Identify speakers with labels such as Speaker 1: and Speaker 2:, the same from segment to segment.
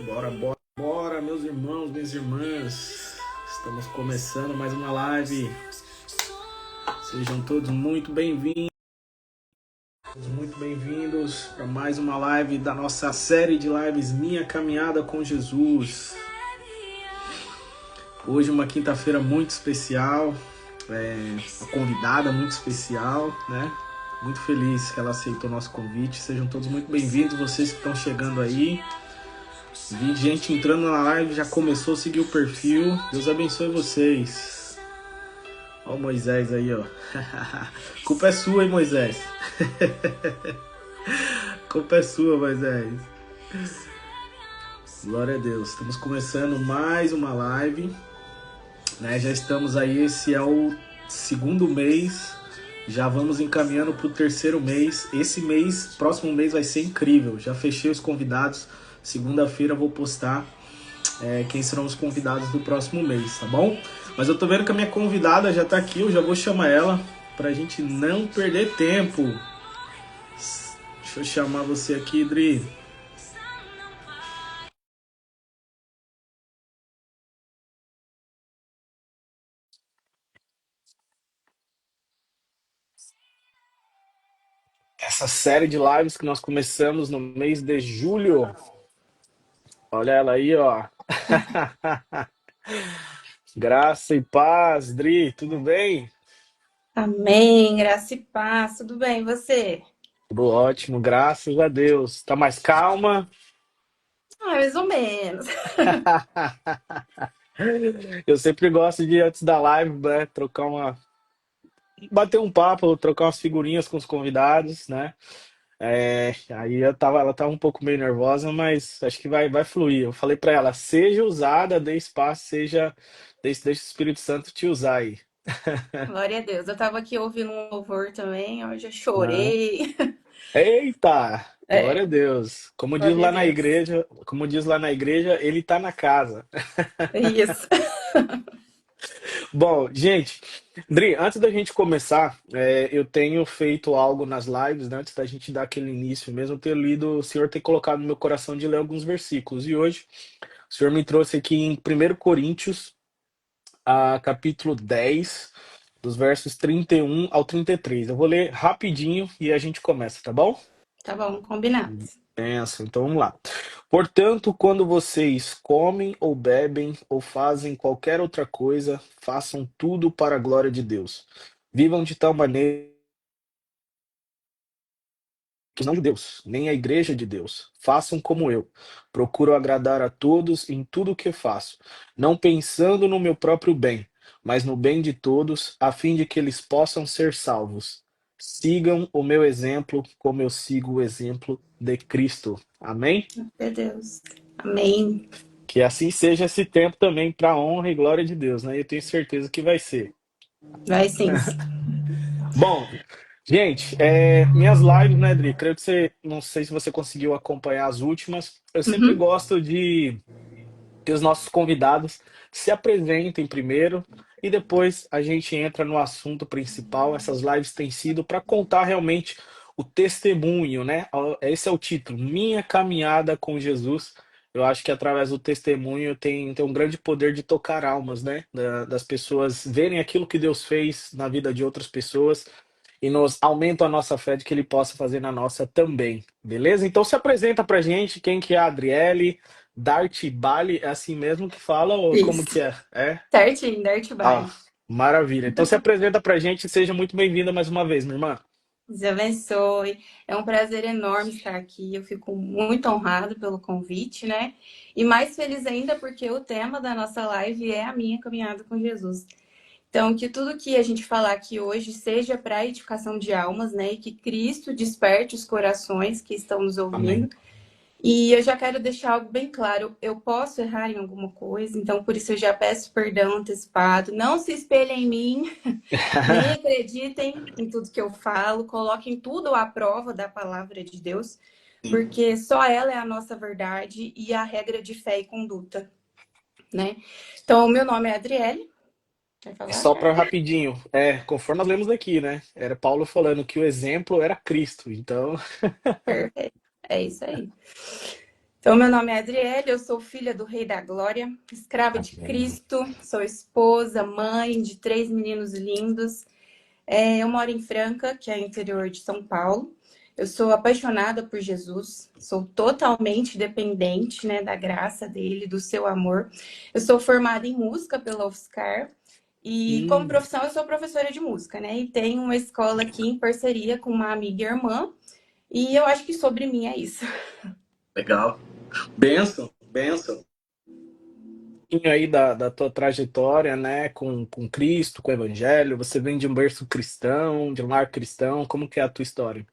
Speaker 1: Bora, bora, bora, meus irmãos, minhas irmãs. Estamos começando mais uma live. Sejam todos muito bem-vindos para mais uma live da nossa série de lives Minha Caminhada com Jesus. Hoje uma quinta-feira muito especial, uma convidada muito especial, né? Muito feliz que ela aceitou o nosso convite. Sejam todos muito bem-vindos, vocês que estão chegando aí. Vi gente entrando na live, já começou a seguir o perfil. Deus abençoe vocês. Ó o Moisés aí, ó. Culpa é sua, hein, Moisés? Culpa é sua, Moisés. Glória a Deus. Estamos começando mais uma live, né? Já estamos aí, esse é o segundo mês. Já vamos encaminhando para o terceiro mês. Esse mês, próximo mês vai ser incrível. Já fechei os convidados. Segunda-feira eu vou postar quem serão os convidados do próximo mês, tá bom? Mas eu tô vendo que a minha convidada já tá aqui, eu já vou chamar ela pra gente não perder tempo. Deixa eu chamar você aqui, Dri. Essa série de lives que nós começamos no mês de julho. Olha ela aí, ó. Graça e paz, Dri, tudo bem?
Speaker 2: Amém, graça e paz, tudo bem, e você?
Speaker 1: Tudo ótimo, graças a Deus. Tá mais calma?
Speaker 2: Mais ou menos.
Speaker 1: Eu sempre gosto de, antes da live, né, bater um papo, trocar umas figurinhas com os convidados, né? Aí ela tava um pouco meio nervosa, mas acho que vai fluir. Eu falei pra ela, seja usada, dê espaço, deixa o Espírito Santo te usar aí.
Speaker 2: Glória a Deus. Eu tava aqui ouvindo um louvor também, eu já
Speaker 1: Né?
Speaker 2: chorei.
Speaker 1: Eita!
Speaker 2: É,
Speaker 1: Glória a Deus.
Speaker 2: glória a Deus.
Speaker 1: Como diz lá na igreja, ele tá na casa.
Speaker 2: É isso.
Speaker 1: Bom, gente, Dri, antes da gente começar, eu tenho feito algo nas lives, né, antes da gente dar aquele início mesmo, eu tenho lido, o Senhor tem colocado no meu coração de ler alguns versículos. E hoje, o Senhor me trouxe aqui em 1 Coríntios, capítulo 10, dos versos 31 ao 33. Eu vou ler rapidinho e a gente começa, tá bom?
Speaker 2: Tá bom, combinado.
Speaker 1: Pensa, então vamos lá. Portanto, quando vocês comem ou bebem ou fazem qualquer outra coisa, façam tudo para a glória de Deus. Vivam de tal maneira que não judeus, nem a igreja de Deus. Façam como eu. Procuro agradar a todos em tudo o que faço, não pensando no meu próprio bem, mas no bem de todos, a fim de que eles possam ser salvos. Sigam o meu exemplo, como eu sigo o exemplo de Cristo. Amém?
Speaker 2: Meu Deus. Amém.
Speaker 1: Que assim seja esse tempo também para a honra e glória de Deus, né? Eu tenho certeza que vai ser.
Speaker 2: Vai sim.
Speaker 1: Bom, gente, minhas lives, né, Dri? Creio que você, não sei se você conseguiu acompanhar as últimas. Eu sempre
Speaker 2: Uhum.
Speaker 1: gosto de que os nossos convidados se apresentem primeiro e depois a gente entra no assunto principal. Essas lives têm sido para contar realmente o testemunho, né? Esse é o título, Minha Caminhada com Jesus. Eu acho que através do testemunho tem um grande poder de tocar almas, né? Das pessoas verem aquilo que Deus fez na vida de outras pessoas e nos aumenta a nossa fé de que Ele possa fazer na nossa também, beleza? Então se apresenta pra gente quem que é a Adriele, Dart Bali, é assim mesmo que fala ou como que
Speaker 2: Isso.
Speaker 1: é? É?
Speaker 2: Certinho, Dart
Speaker 1: Ah,
Speaker 2: Bale.
Speaker 1: maravilha. Então se apresenta pra gente e seja muito bem-vinda mais uma vez, minha irmã.
Speaker 2: Deus abençoe. É um prazer enorme estar aqui. Eu fico muito honrado pelo convite, né? E mais feliz ainda porque o tema da nossa live é a minha caminhada com Jesus. Então, que tudo que a gente falar aqui hoje seja para a edificação de almas, né? E que Cristo desperte os corações que estão nos
Speaker 1: Amém.
Speaker 2: ouvindo. E eu já quero deixar algo bem claro: eu posso errar em alguma coisa, então por isso eu já peço perdão antecipado. Não se espelhem em mim, nem acreditem em tudo que eu falo, coloquem tudo à prova da palavra de Deus, porque só ela é a nossa verdade e a regra de fé e conduta, né? Então, o meu nome é Adriele, vai falar?
Speaker 1: Só para rapidinho, conforme nós lemos aqui, né? Era Paulo falando que o exemplo era Cristo, então.
Speaker 2: Perfeito. É isso aí. Então, meu nome é Adriele, eu sou filha do Rei da Glória, escrava de
Speaker 1: Amém.
Speaker 2: Cristo, sou esposa, mãe de 3 meninos lindos. Eu moro em Franca, que é interior de São Paulo. Eu sou apaixonada por Jesus, sou totalmente dependente, né, da graça dele, do seu amor. Eu sou formada em música pela UFSCar e, como
Speaker 1: Hum,
Speaker 2: profissão, eu sou professora de música, né? E tenho uma escola aqui em parceria com uma amiga e irmã. E eu acho que sobre mim é isso.
Speaker 1: legal. Benção, benção. E aí da tua trajetória, né, com Cristo, com o Evangelho, você vem de um berço cristão, de um lar cristão, como que é a tua história?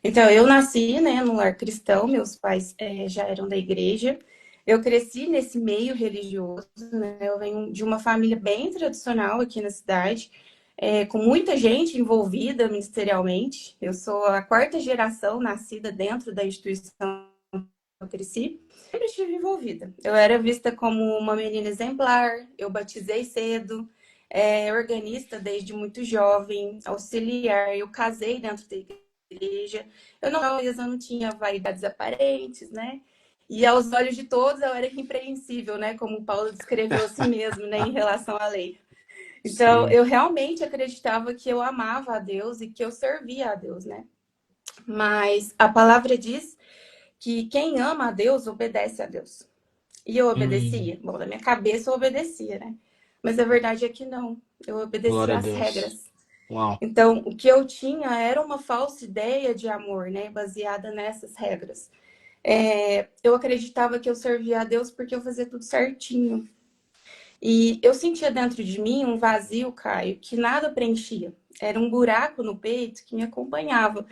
Speaker 2: Então, eu nasci, né, num lar cristão, meus pais já eram da igreja. Eu cresci nesse meio religioso, né? Eu venho de uma família bem tradicional aqui na cidade, com muita gente envolvida ministerialmente. Eu sou a quarta geração nascida dentro da instituição que eu cresci. Sempre estive envolvida. Eu era vista como uma menina exemplar, eu batizei cedo, organista desde muito jovem, auxiliar, eu casei dentro da igreja. Eu não tinha vaidades aparentes, né? E aos olhos de todos eu era irrepreensível, né? Como Paulo descreveu a si mesmo, né? Em relação à lei. Então,
Speaker 1: Sim.
Speaker 2: eu realmente acreditava que eu amava a Deus e que eu servia a Deus, né? Mas a palavra diz que quem ama a Deus obedece a Deus. E eu
Speaker 1: Hum,
Speaker 2: obedecia? Bom, na minha cabeça eu obedecia, né? Mas a verdade é que não. Eu
Speaker 1: glória
Speaker 2: obedecia
Speaker 1: a
Speaker 2: às
Speaker 1: Deus.
Speaker 2: regras.
Speaker 1: Uau.
Speaker 2: Então, o que eu tinha era uma falsa ideia de amor, né? Baseada nessas regras. Eu acreditava que eu servia a Deus porque eu fazia tudo certinho. E eu sentia dentro de mim um vazio, Caio, que nada preenchia. Era um buraco no peito que me acompanhava.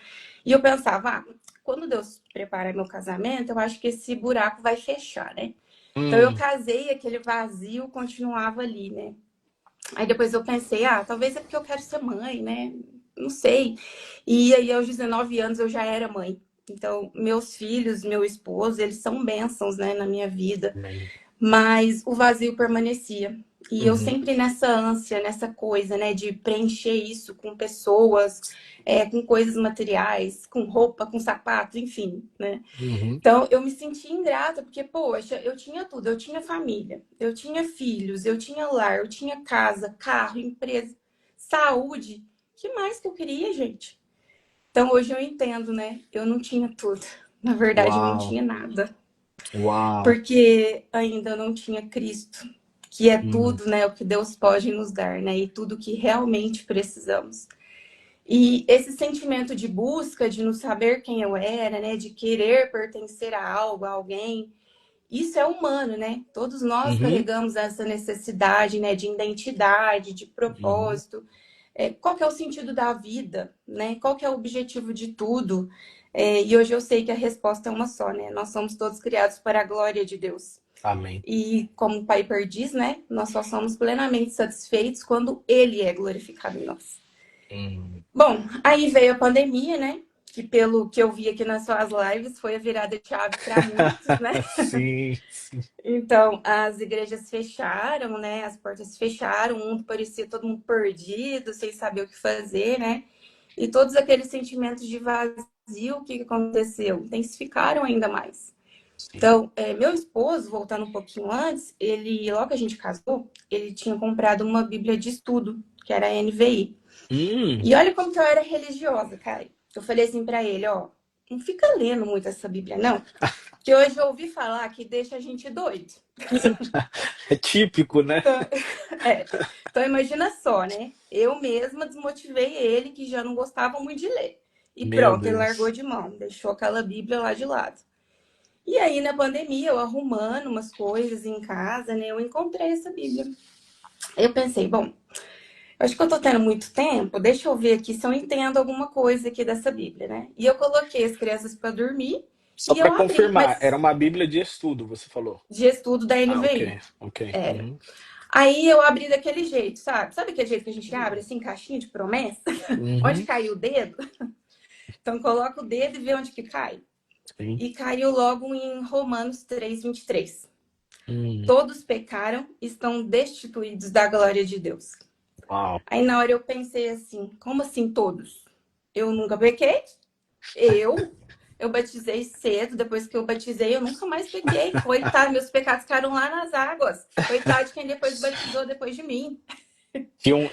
Speaker 2: E eu pensava, quando Deus prepara meu casamento, eu acho que esse buraco vai fechar, né? Então eu
Speaker 1: Hum,
Speaker 2: casei, aquele vazio continuava ali, né? Aí depois eu pensei, talvez é porque eu quero ser mãe, né? Não sei. E aí, aos 19 anos, eu já era mãe. Então, meus filhos, meu esposo, eles são bênçãos, né, na minha vida.
Speaker 1: amém.
Speaker 2: Mas o vazio permanecia. E eu
Speaker 1: Uhum,
Speaker 2: sempre nessa ânsia, nessa coisa, né, de preencher isso com pessoas, com coisas materiais, com roupa, com sapato, enfim, né?
Speaker 1: uhum,
Speaker 2: Então, eu me senti ingrata, porque, poxa, eu tinha tudo, eu tinha família, eu tinha filhos, eu tinha lar, eu tinha casa, carro, empresa, saúde. O que mais que eu queria, gente? Então, hoje eu entendo, né? Eu não tinha tudo. Na verdade, eu não
Speaker 1: uau,
Speaker 2: tinha nada,
Speaker 1: uau.
Speaker 2: porque ainda não tinha Cristo, que é
Speaker 1: Hum,
Speaker 2: tudo, né? O que Deus pode nos dar, né? E tudo que realmente precisamos. E esse sentimento de busca, de não saber quem eu era, né? De querer pertencer a algo, a alguém, isso é humano, né? Todos nós
Speaker 1: uhum,
Speaker 2: carregamos essa necessidade, né, de identidade, de
Speaker 1: uhum,
Speaker 2: propósito. Qual que é o sentido da vida, né? Qual que é o objetivo de tudo? E hoje eu sei que a resposta é uma só, né? Nós somos todos criados para a glória de Deus.
Speaker 1: amém.
Speaker 2: E como o Piper diz, né? Nós só somos plenamente satisfeitos quando Ele é glorificado em nós.
Speaker 1: Hum.
Speaker 2: Bom, aí veio a pandemia, né? Que pelo que eu vi aqui nas suas lives foi a virada de chave para muitos, né?
Speaker 1: Sim, sim.
Speaker 2: Então, as igrejas fecharam, né? As portas fecharam, o mundo parecia todo mundo perdido, sem saber o que fazer, né? E todos aqueles sentimentos de vazio, o que aconteceu? Intensificaram ainda mais.
Speaker 1: Sim.
Speaker 2: Então, meu esposo, voltando um pouquinho antes, ele, logo que a gente casou, ele tinha comprado uma Bíblia de estudo, que era a NVI.
Speaker 1: Hum,
Speaker 2: E olha como que eu era religiosa, cara. Eu falei assim pra ele, ó, não fica lendo muito essa Bíblia, não. Que hoje eu ouvi falar que deixa a gente doido.
Speaker 1: é típico, né?
Speaker 2: Então, é. Então imagina só, né? Eu mesma desmotivei ele, que já não gostava muito de ler. E
Speaker 1: Meu
Speaker 2: pronto, ele largou
Speaker 1: Deus.
Speaker 2: de mão, deixou aquela Bíblia lá de lado. E aí, na pandemia, eu arrumando umas coisas em casa, né? Eu encontrei essa Bíblia. Eu pensei, bom, acho que eu tô tendo muito tempo, deixa eu ver aqui se eu entendo alguma coisa aqui dessa Bíblia, né? E eu coloquei as crianças para dormir
Speaker 1: Só
Speaker 2: e
Speaker 1: para
Speaker 2: eu abri,
Speaker 1: confirmar, era
Speaker 2: mas
Speaker 1: uma Bíblia de estudo, você falou.
Speaker 2: de estudo da
Speaker 1: Ah, ok,
Speaker 2: NVI.
Speaker 1: ok.
Speaker 2: Era.
Speaker 1: Uhum.
Speaker 2: Aí eu abri daquele jeito, sabe? Sabe aquele jeito que a gente abre, assim, caixinha de promessa? Onde
Speaker 1: Uhum.
Speaker 2: caiu o dedo? Então coloca o dedo e vê onde que cai.
Speaker 1: Sim.
Speaker 2: E caiu logo em Romanos 3:23.
Speaker 1: Hum.
Speaker 2: Todos pecaram e estão destituídos da glória de Deus.
Speaker 1: Uau.
Speaker 2: Aí na hora eu pensei assim, como assim todos? Eu nunca pequei? Eu? Eu batizei cedo, depois que eu batizei, eu nunca mais pequei. Coitado, meus pecados ficaram lá nas águas. Coitado de quem depois batizou depois de mim.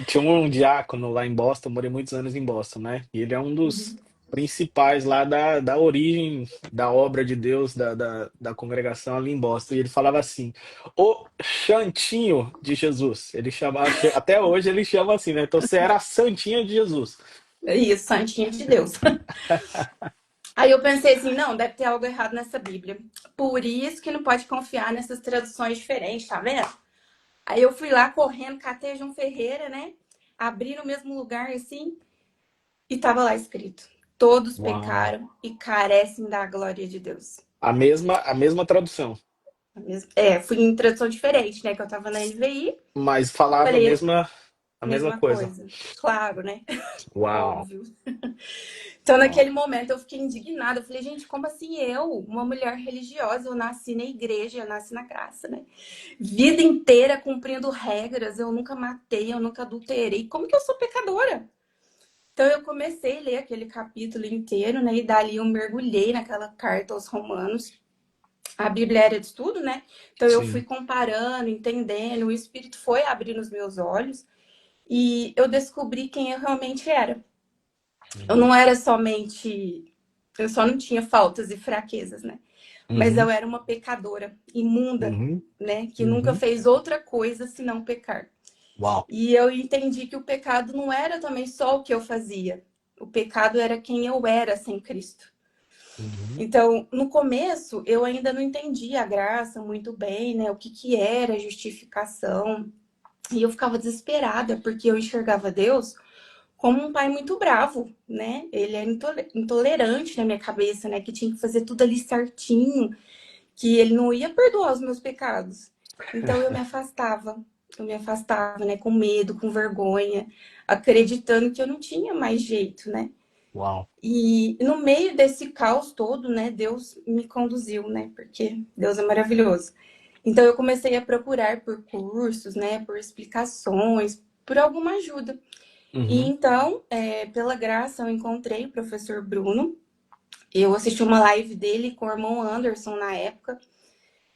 Speaker 1: Tinha um diácono lá em Boston, eu morei muitos anos em Boston, né? E ele é um dos
Speaker 2: Uhum.
Speaker 1: principais lá da origem da obra de Deus, da congregação ali em Boston. E ele falava assim, o Santinho de Jesus. Ele chamava, até hoje ele chama assim, né? Então você era a Santinha de Jesus.
Speaker 2: É isso, santinha de Deus. Aí eu pensei assim, não, deve ter algo errado nessa Bíblia. Por isso que não pode confiar nessas traduções diferentes, tá vendo? Aí eu fui lá correndo, catei João Ferreira, né? Abri no mesmo lugar assim e tava lá escrito: todos
Speaker 1: Uau.
Speaker 2: pecaram e carecem da glória de Deus.
Speaker 1: A mesma tradução,
Speaker 2: Fui em tradução diferente, né? Que eu tava na NVI,
Speaker 1: mas falava a
Speaker 2: falei
Speaker 1: mesma
Speaker 2: mesma
Speaker 1: coisa.
Speaker 2: coisa. Claro, né?
Speaker 1: Uau.
Speaker 2: Óbvio. Então,
Speaker 1: Uau.
Speaker 2: naquele momento, eu fiquei indignada. Eu falei, gente, como assim eu, uma mulher religiosa, eu nasci na igreja, eu nasci na graça, né? Vida inteira cumprindo regras, eu nunca matei, eu nunca adulterei. Como que eu sou pecadora? Então, eu comecei a ler aquele capítulo inteiro, né? E dali eu mergulhei naquela carta aos Romanos. A Bíblia era de estudo, né? Então, eu fui
Speaker 1: Sim.
Speaker 2: comparando, entendendo, o Espírito foi abrindo os meus olhos e eu descobri quem eu realmente era. Eu
Speaker 1: Uhum.
Speaker 2: não era somente. Eu só não tinha faltas e fraquezas, né? Mas eu
Speaker 1: Uhum.
Speaker 2: era uma pecadora imunda,
Speaker 1: Uhum.
Speaker 2: né? Que nunca
Speaker 1: Uhum.
Speaker 2: fez outra coisa senão pecar.
Speaker 1: Uau.
Speaker 2: E eu entendi que o pecado não era também só o que eu fazia. O pecado era quem eu era sem Cristo.
Speaker 1: Uhum.
Speaker 2: Então, no começo, eu ainda não entendia a graça muito bem, né? O que que era justificação. E eu ficava desesperada, porque eu enxergava Deus como um pai muito bravo, né? Ele era intolerante na minha cabeça, né? Que tinha que fazer tudo ali certinho, que ele não ia perdoar os meus pecados. Então eu me afastava, né? Com medo, com vergonha, acreditando que eu não tinha mais jeito, né?
Speaker 1: Uau.
Speaker 2: E no meio desse caos todo, né? Deus me conduziu, né? Porque Deus é maravilhoso. Então eu comecei a procurar por cursos, né? Por explicações, por alguma ajuda. E
Speaker 1: Uhum.
Speaker 2: então, pela graça, eu encontrei o professor Bruno. Eu assisti uma live dele com o irmão Anderson na época.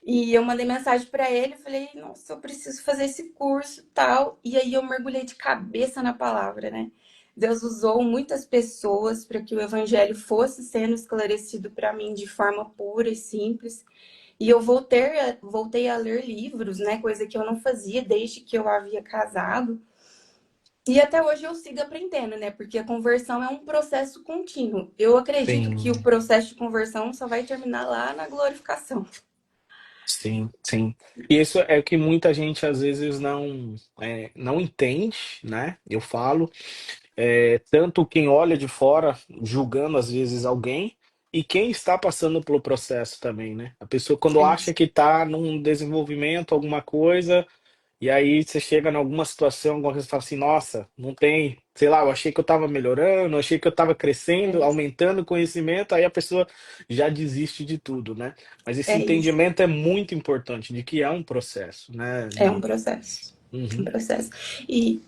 Speaker 2: E eu mandei mensagem para ele, falei, nossa, eu preciso fazer esse curso e tal. E aí eu mergulhei de cabeça na palavra, né? Deus usou muitas pessoas para que o evangelho fosse sendo esclarecido para mim de forma pura e simples. E eu voltei a ler livros, né? Coisa que eu não fazia desde que eu havia casado. E até hoje eu sigo aprendendo, né? Porque a conversão é um processo contínuo. Eu acredito que o
Speaker 1: Sim,
Speaker 2: processo de conversão só vai terminar lá na glorificação.
Speaker 1: sim, sim. E isso é o que muita gente às vezes não entende, né? Eu falo, tanto quem olha de fora, julgando às vezes alguém, e quem está passando pelo processo também, né? A pessoa quando
Speaker 2: É
Speaker 1: acha
Speaker 2: isso.
Speaker 1: que está num desenvolvimento, alguma coisa. E aí você chega em alguma situação, alguma coisa e fala assim, nossa, não tem, sei lá, eu achei que eu estava melhorando, eu achei que eu estava
Speaker 2: É
Speaker 1: crescendo,
Speaker 2: isso.
Speaker 1: aumentando o conhecimento, aí a pessoa já desiste de tudo, né? Mas esse
Speaker 2: É isso.
Speaker 1: entendimento é muito importante de que é um processo, né?
Speaker 2: É um processo. Um
Speaker 1: Uhum.
Speaker 2: processo. E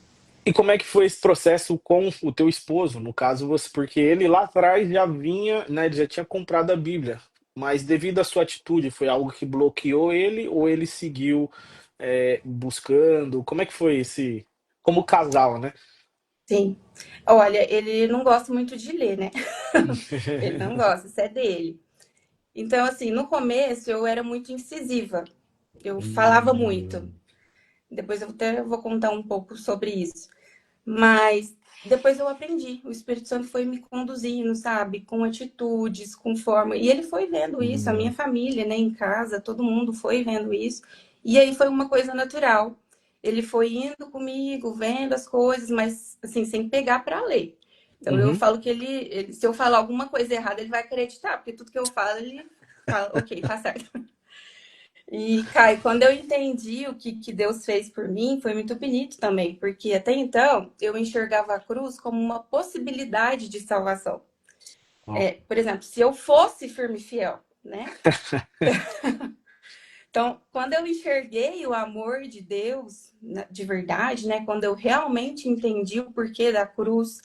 Speaker 1: E como é que foi esse processo com o teu esposo, no caso você, porque ele lá atrás já vinha, né, ele já tinha comprado a Bíblia, mas devido à sua atitude, foi algo que bloqueou ele ou ele seguiu buscando? Como é que foi esse, como casal, né?
Speaker 2: sim. Olha, ele não gosta muito de ler, né? Ele não gosta, isso é dele. Então, assim, no começo eu era muito incisiva. Eu falava muito.
Speaker 1: Hum,
Speaker 2: Depois eu até vou contar um pouco sobre isso. Mas depois eu aprendi. O Espírito Santo foi me conduzindo, sabe? Com atitudes, com forma. E ele foi vendo isso, a minha
Speaker 1: hum,
Speaker 2: família, né, em casa, todo mundo foi vendo isso. E aí foi uma coisa natural. Ele foi indo comigo, vendo as coisas, mas assim, sem pegar para ler. Então eu
Speaker 1: uhum.
Speaker 2: falo que se eu falar alguma coisa errada, ele vai acreditar, porque tudo que eu falo, ele fala, ok, tá certo. E, Kai, quando eu entendi o que Deus fez por mim, foi muito bonito também, porque até então eu enxergava a cruz como uma possibilidade de salvação.
Speaker 1: Ó.
Speaker 2: Por exemplo, se eu fosse firme e fiel, né? Então, quando eu enxerguei o amor de Deus de verdade, né? Quando eu realmente entendi o porquê da cruz,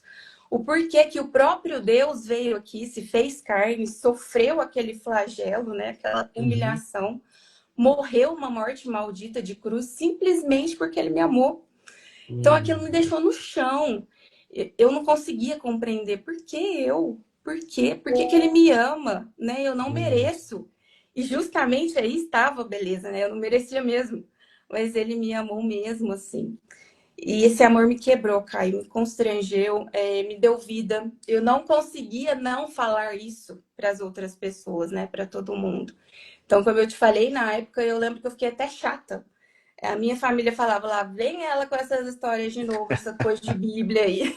Speaker 2: o porquê que o próprio Deus veio aqui, se fez carne, sofreu aquele flagelo, né, aquela
Speaker 1: Uhum.
Speaker 2: humilhação, morreu uma morte maldita de cruz simplesmente porque ele me amou. Então aquilo me
Speaker 1: Uhum.
Speaker 2: deixou no chão. Eu não conseguia compreender por que eu, por quê? Por que que ele me ama, né? Eu não
Speaker 1: Uhum.
Speaker 2: mereço. E justamente aí estava a beleza, né? Eu não merecia mesmo, mas ele me amou mesmo assim. E esse amor me quebrou, Caio, me constrangeu, me deu vida. Eu não conseguia não falar isso para as outras pessoas, né? Para todo mundo. Então, como eu te falei, na época eu lembro que eu fiquei até chata. A minha família falava lá, vem ela com essas histórias de novo, essa coisa de Bíblia aí.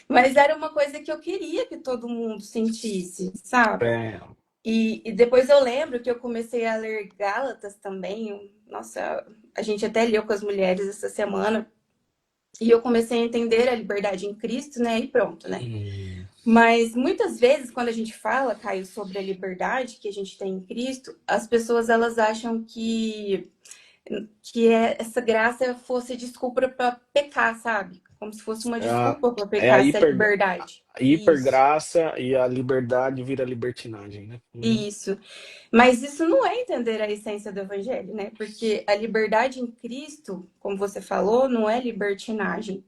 Speaker 2: Mas era uma coisa que eu queria que todo mundo sentisse, sabe?
Speaker 1: É,
Speaker 2: E depois eu lembro que eu comecei a ler Gálatas também. Nossa, a gente até leu com as mulheres essa semana. E eu comecei a entender a liberdade em Cristo, né? E pronto, né?
Speaker 1: hum,
Speaker 2: Mas muitas vezes, quando a gente fala, Caio, sobre a liberdade que a gente tem em Cristo, as pessoas elas acham que essa graça fosse desculpa para pecar, sabe? Como se fosse uma desculpa para
Speaker 1: é a
Speaker 2: pecar essa liberdade. Isso,
Speaker 1: hipergraça e a liberdade vira libertinagem, né? Uhum.
Speaker 2: isso. Mas isso não é entender a essência do evangelho, né? Porque a liberdade em Cristo, como você falou, não é libertinagem,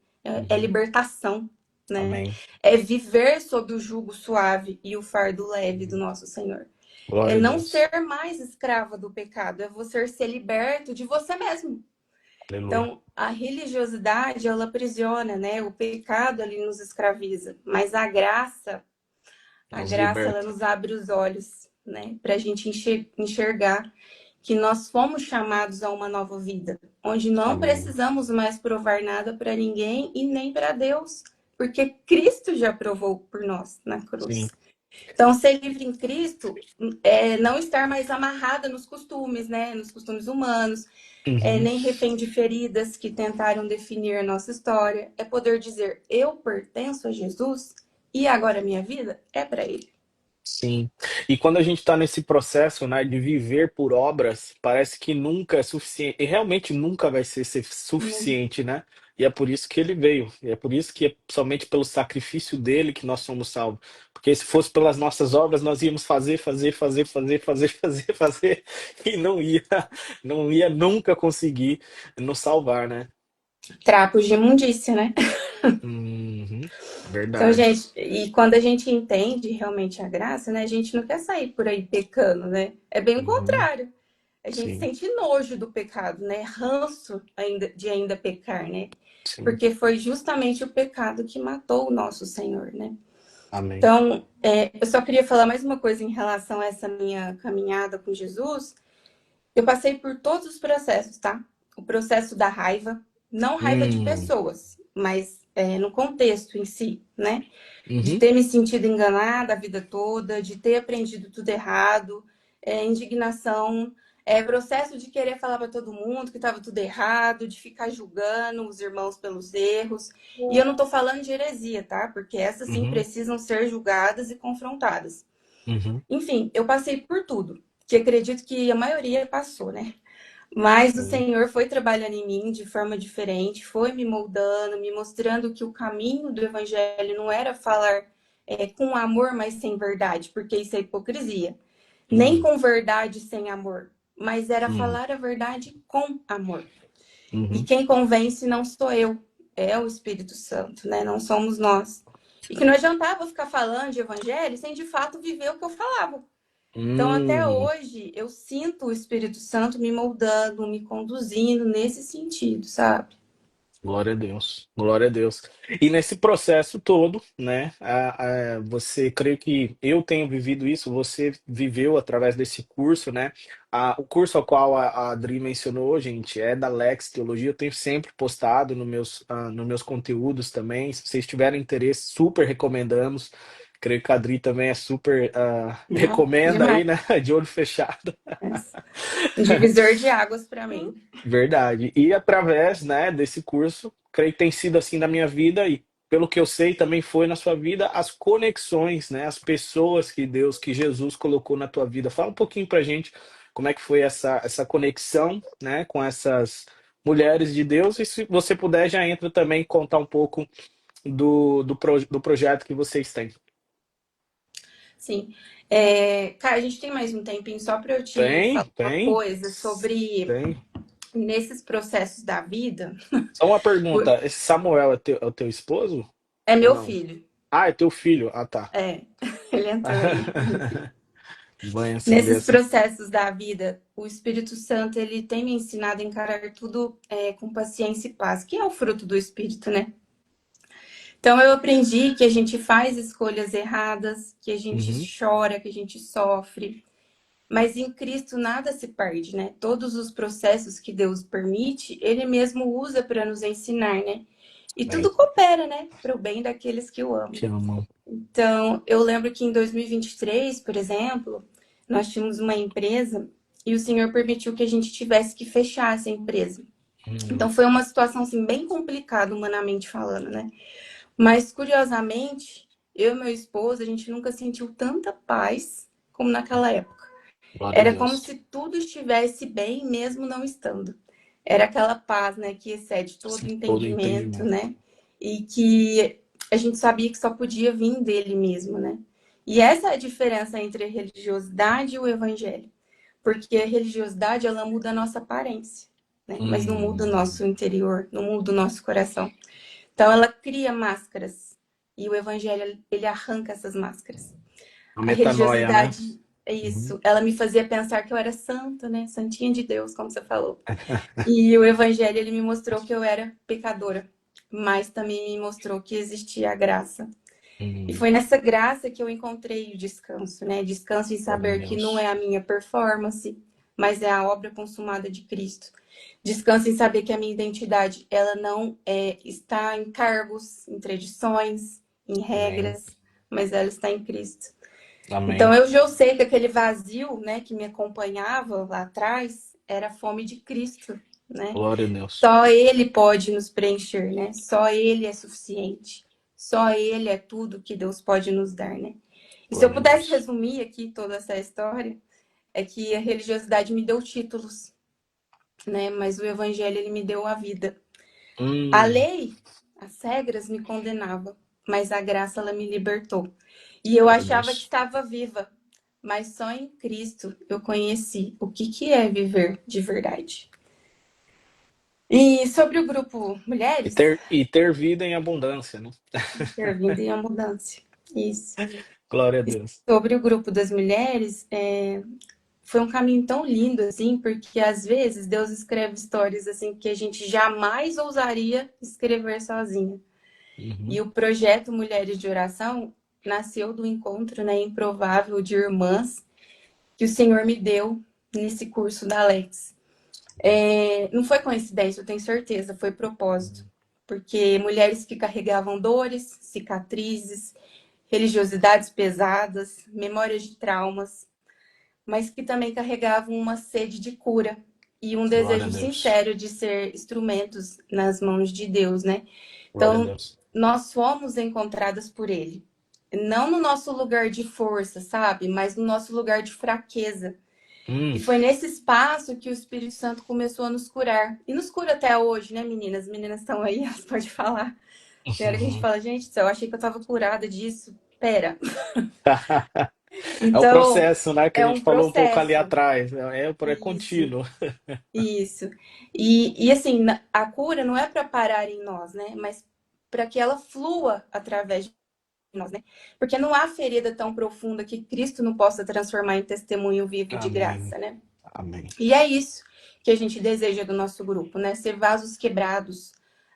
Speaker 2: é
Speaker 1: Uhum.
Speaker 2: libertação, né?
Speaker 1: Amém.
Speaker 2: É viver sob o jugo suave e o fardo leve do
Speaker 1: Uhum.
Speaker 2: nosso Senhor. É
Speaker 1: Glória a
Speaker 2: não
Speaker 1: Deus.
Speaker 2: ser mais escrava do pecado, é você ser liberto de você mesmo.
Speaker 1: Aleluia.
Speaker 2: Então, a religiosidade, ela aprisiona, né? O pecado ali nos escraviza, mas a
Speaker 1: Nos
Speaker 2: graça, ela
Speaker 1: liberta.
Speaker 2: nos abre os olhos, né? Para a gente enxergar que nós fomos chamados a uma nova vida, onde não
Speaker 1: Amém.
Speaker 2: precisamos mais provar nada para ninguém e nem para Deus, porque Cristo já provou por nós na
Speaker 1: Sim.
Speaker 2: cruz. Então, ser livre em Cristo é não estar mais amarrada nos costumes, né? Nos costumes humanos,
Speaker 1: Uhum.
Speaker 2: nem refém de feridas que tentaram definir a nossa história. É poder dizer, eu pertenço a Jesus e agora a minha vida é para Ele.
Speaker 1: Sim. E quando a gente está nesse processo, né, de viver por obras, parece que nunca é suficiente. E realmente nunca vai ser suficiente, né? E é por isso que ele veio. E é por isso que é somente pelo sacrifício dele que nós somos salvos. Porque se fosse pelas nossas obras, nós íamos fazer, e não ia nunca conseguir nos salvar, né?
Speaker 2: Trapos de imundícia, né?
Speaker 1: Uhum.
Speaker 2: Então,
Speaker 1: Verdade.
Speaker 2: gente, e quando a gente entende realmente a graça, né? A gente não quer sair por aí pecando, né? É bem o
Speaker 1: Uhum.
Speaker 2: contrário. A gente
Speaker 1: Sim,
Speaker 2: sente nojo do pecado, né? Ranço ainda pecar, né?
Speaker 1: sim.
Speaker 2: Porque foi justamente o pecado que matou o nosso Senhor, né?
Speaker 1: Amém.
Speaker 2: Então, eu só queria falar mais uma coisa em relação a essa minha caminhada com Jesus. Eu passei por todos os processos, tá? O processo da raiva, não raiva de
Speaker 1: Hum.
Speaker 2: pessoas, mas no contexto em si, né? De
Speaker 1: Uhum.
Speaker 2: ter me sentido enganada a vida toda, de ter aprendido tudo errado, indignação, processo de querer falar para todo mundo que estava tudo errado, de ficar julgando os irmãos pelos erros. E eu não estou falando de heresia, tá? Porque essas sim
Speaker 1: Uhum.
Speaker 2: precisam ser julgadas e confrontadas.
Speaker 1: Uhum.
Speaker 2: Enfim, eu passei por tudo, que acredito que a maioria passou, né? Mas o
Speaker 1: Sim.
Speaker 2: Senhor foi trabalhando em mim de forma diferente, foi me moldando, me mostrando que o caminho do Evangelho não era falar com amor, mas sem verdade, porque isso é hipocrisia. Nem
Speaker 1: Hum.
Speaker 2: com verdade sem amor, mas era
Speaker 1: Hum.
Speaker 2: falar a verdade com amor. E
Speaker 1: Uhum.
Speaker 2: quem convence não sou eu, é o Espírito Santo, né? Não somos nós. E que não adiantava ficar falando de Evangelho sem de fato viver o que eu falava. Então, até
Speaker 1: Hum.
Speaker 2: hoje, eu sinto o Espírito Santo me moldando, me conduzindo nesse sentido, sabe?
Speaker 1: Glória a Deus, glória a Deus. E nesse processo todo, né, você creio que eu tenho vivido isso, você viveu através desse curso, né? O curso ao qual a Adri mencionou, gente, é da Lex Teologia, eu tenho sempre postado nos meus conteúdos também. Se vocês tiverem interesse, super recomendamos. Creio que a Adri também é super
Speaker 2: Não,
Speaker 1: recomenda aí,
Speaker 2: demais.
Speaker 1: né? De olho fechado.
Speaker 2: Um divisor de águas para mim.
Speaker 1: Verdade. E através, né, desse curso, creio que tem sido assim na minha vida e pelo que eu sei também foi na sua vida, as conexões, né, as pessoas que Deus, que Jesus colocou na tua vida. Fala um pouquinho pra gente como é que foi essa conexão, né, com essas mulheres de Deus e se você puder já entra também contar um pouco do projeto que vocês têm.
Speaker 2: Sim. Cara, a gente tem mais um tempinho só para eu te falar
Speaker 1: Tem,
Speaker 2: uma
Speaker 1: tem,
Speaker 2: coisa sobre
Speaker 1: tem.
Speaker 2: nesses processos da vida.
Speaker 1: Só uma
Speaker 2: o-
Speaker 1: pergunta, esse Samuel é o teu esposo
Speaker 2: É
Speaker 1: ou
Speaker 2: meu
Speaker 1: não?
Speaker 2: filho.
Speaker 1: Ah, é teu filho. Ah, tá.
Speaker 2: É, ele entrou aí.
Speaker 1: Bom saber
Speaker 2: Nesses
Speaker 1: essa.
Speaker 2: processos da vida, o Espírito Santo ele tem me ensinado a encarar tudo com paciência e paz, que é o fruto do Espírito, né? Então eu aprendi que a gente faz escolhas erradas, que a gente
Speaker 1: Uhum.
Speaker 2: chora, que a gente sofre, mas em Cristo nada se perde, né? Todos os processos que Deus permite, Ele mesmo usa para nos ensinar, né? E
Speaker 1: Bem,
Speaker 2: tudo coopera, né? Para o bem daqueles que o amam.
Speaker 1: que amam.
Speaker 2: Então, eu lembro que em 2023, por exemplo, nós tínhamos uma empresa e o Senhor permitiu que a gente tivesse que fechar essa empresa.
Speaker 1: Hum,
Speaker 2: Então, foi uma situação assim, bem complicada, humanamente falando, né? Mas, curiosamente, eu e meu esposo, a gente nunca sentiu tanta paz como naquela época.
Speaker 1: glória a
Speaker 2: Era como
Speaker 1: Deus.
Speaker 2: se tudo estivesse bem, mesmo não estando. Era aquela paz, né, que excede todo
Speaker 1: Sim, todo
Speaker 2: entendimento,
Speaker 1: entendimento.
Speaker 2: né? E que a gente sabia que só podia vir dele mesmo, né? E essa é a diferença entre a religiosidade e o evangelho. Porque a religiosidade, ela muda a nossa aparência, né? Mas não muda o
Speaker 1: Hum,
Speaker 2: nosso interior, não muda o nosso coração. Então, ela cria máscaras. E o evangelho, ele arranca essas máscaras.
Speaker 1: a
Speaker 2: A
Speaker 1: metanoia, né?
Speaker 2: religiosidade é
Speaker 1: Uhum.
Speaker 2: isso. Ela me fazia pensar que eu era santa, né? Santinha de Deus, como você falou. E o evangelho, ele me mostrou que eu era pecadora. Mas também me mostrou que existia a graça. E
Speaker 1: Hum,
Speaker 2: foi nessa graça que eu encontrei o descanso, né? Descanso em
Speaker 1: glória a
Speaker 2: saber que não é
Speaker 1: Deus.
Speaker 2: a minha performance, mas é a obra consumada de Cristo. Descanso em saber que a minha identidade, ela não está em cargos, em tradições, em
Speaker 1: Amém.
Speaker 2: regras, mas ela está em Cristo. Então,
Speaker 1: Amém.
Speaker 2: eu já sei que aquele vazio, né, que me acompanhava lá atrás, era a fome de Cristo, né?
Speaker 1: Glória a Deus.
Speaker 2: Só Ele pode nos preencher, né? Só Ele é suficiente. Só Ele é tudo que Deus pode nos dar, né? E se eu
Speaker 1: Glória a
Speaker 2: pudesse
Speaker 1: Deus.
Speaker 2: resumir aqui toda essa história, é que a religiosidade me deu títulos, né? Mas o Evangelho, ele me deu a vida. A
Speaker 1: Hum,
Speaker 2: lei, as regras me condenavam, mas a graça, ela me libertou. E eu
Speaker 1: glória a
Speaker 2: achava que
Speaker 1: Deus.
Speaker 2: estava viva, mas só em Cristo eu conheci o que é viver de verdade. E sobre o grupo
Speaker 1: E
Speaker 2: Mulheres,
Speaker 1: ter vida em abundância, né?
Speaker 2: servindo em abundância. Isso.
Speaker 1: Glória a
Speaker 2: E
Speaker 1: Deus.
Speaker 2: sobre o grupo das mulheres, foi um caminho tão lindo, assim, porque às vezes Deus escreve histórias assim que a gente jamais ousaria escrever sozinha. E
Speaker 1: Uhum.
Speaker 2: o projeto Mulheres de Oração nasceu do encontro, né, improvável de irmãs que o Senhor me deu nesse curso da Alex. Não foi coincidência, eu tenho certeza, foi propósito. Porque mulheres que carregavam dores, cicatrizes, religiosidades pesadas, memórias de traumas, mas que também carregavam uma sede de cura e um
Speaker 1: Glória a
Speaker 2: desejo
Speaker 1: Deus.
Speaker 2: sincero de ser instrumentos nas mãos de Deus, né?
Speaker 1: Glória a
Speaker 2: Então,
Speaker 1: Deus.
Speaker 2: nós fomos encontradas por Ele. Não no nosso lugar de força, sabe? Mas no nosso lugar de fraqueza. E
Speaker 1: Hum.
Speaker 2: foi nesse espaço que o Espírito Santo começou a nos curar. E nos cura até hoje, né, meninas? As meninas estão aí, elas podem falar. Tem hora que a gente fala, gente, eu achei que eu estava curada disso. Pera.
Speaker 1: É o
Speaker 2: Então,
Speaker 1: processo, né, que a
Speaker 2: é
Speaker 1: gente
Speaker 2: um
Speaker 1: falou um pouco ali
Speaker 2: processo.
Speaker 1: atrás. É
Speaker 2: Isso.
Speaker 1: contínuo.
Speaker 2: Isso. E assim, a cura não é para parar em nós, né? Mas para que ela flua através de nós, né? Porque não há ferida tão profunda que Cristo não possa transformar em testemunho vivo de
Speaker 1: Amém.
Speaker 2: graça, né?
Speaker 1: Amém.
Speaker 2: E é isso que a gente deseja do nosso grupo, né? Ser vasos quebrados,